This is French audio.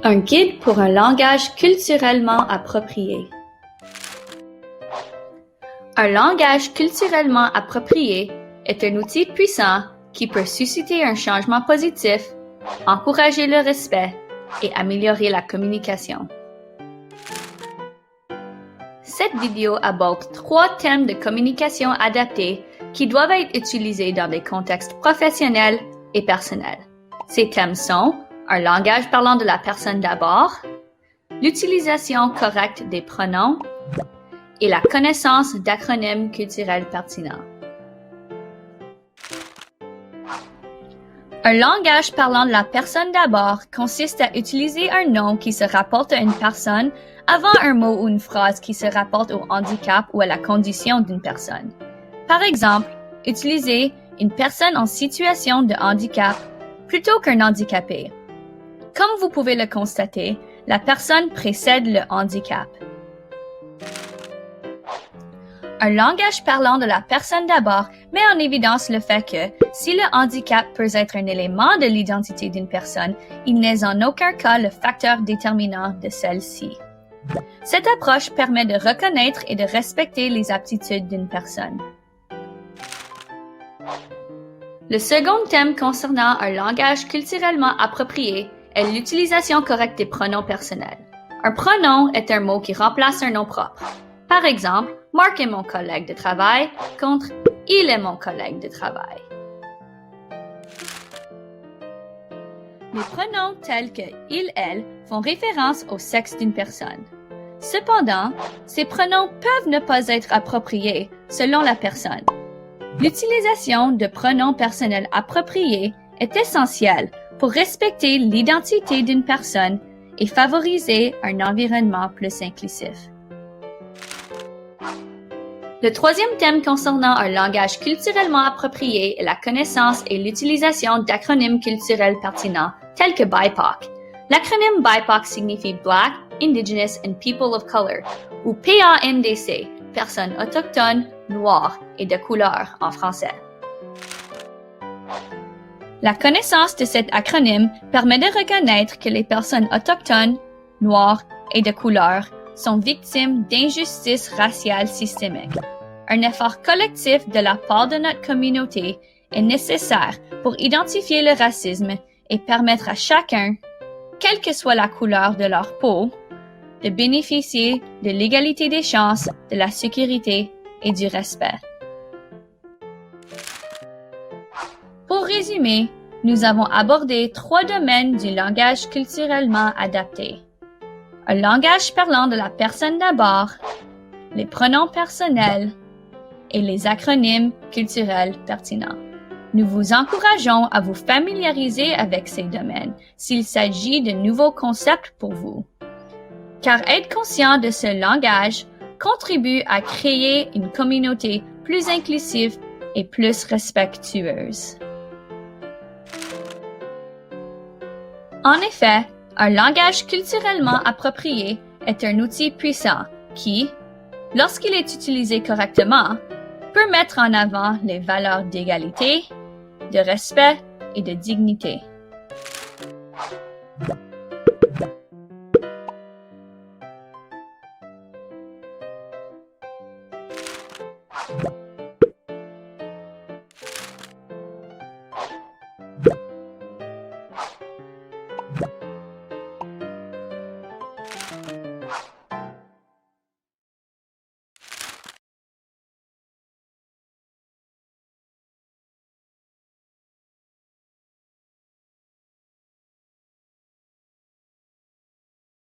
Un guide pour un langage culturellement approprié. Un langage culturellement approprié est un outil puissant qui peut susciter un changement positif, encourager le respect et améliorer la communication. Cette vidéo aborde 3 thèmes de communication adaptés qui doivent être utilisés dans des contextes professionnels et personnels. Ces thèmes sont un langage parlant de la personne d'abord, l'utilisation correcte des pronoms et la connaissance d'acronymes culturels pertinents. Un langage parlant de la personne d'abord consiste à utiliser un nom qui se rapporte à une personne avant un mot ou une phrase qui se rapporte au handicap ou à la condition d'une personne. Par exemple, utilisez une personne en situation de handicap plutôt qu'un handicapé. Comme vous pouvez le constater, la personne précède le handicap. Un langage parlant de la personne d'abord met en évidence le fait que, si le handicap peut être un élément de l'identité d'une personne, il n'est en aucun cas le facteur déterminant de celle-ci. Cette approche permet de reconnaître et de respecter les aptitudes d'une personne. Le second thème concernant un langage culturellement approprié est l'utilisation correcte des pronoms personnels. Un pronom est un mot qui remplace un nom propre. Par exemple, Mark est mon collègue de travail contre il est mon collègue de travail. Les pronoms tels que il, elle font référence au sexe d'une personne. Cependant, ces pronoms peuvent ne pas être appropriés selon la personne. L'utilisation de pronoms personnels appropriés est essentielle pour respecter l'identité d'une personne et favoriser un environnement plus inclusif. Le troisième thème concernant un langage culturellement approprié est la connaissance et l'utilisation d'acronymes culturels pertinents tels que BIPOC. L'acronyme BIPOC signifie Black, Indigenous and People of Color, ou PANDC, personnes autochtones, noires et de couleur en français. La connaissance de cet acronyme permet de reconnaître que les personnes autochtones, noires et de couleur sont victimes d'injustices raciales systémiques. Un effort collectif de la part de notre communauté est nécessaire pour identifier le racisme et permettre à chacun, quelle que soit la couleur de leur peau, de bénéficier de l'égalité des chances, de la sécurité et du respect. Pour résumer, nous avons abordé 3 domaines du langage culturellement adapté. Un langage parlant de la personne d'abord, les pronoms personnels et les acronymes culturels pertinents. Nous vous encourageons à vous familiariser avec ces domaines s'il s'agit de nouveaux concepts pour vous. Car être conscient de ce langage contribue à créer une communauté plus inclusive et plus respectueuse. En effet, un langage culturellement approprié est un outil puissant qui, lorsqu'il est utilisé correctement, peut mettre en avant les valeurs d'égalité, de respect et de dignité.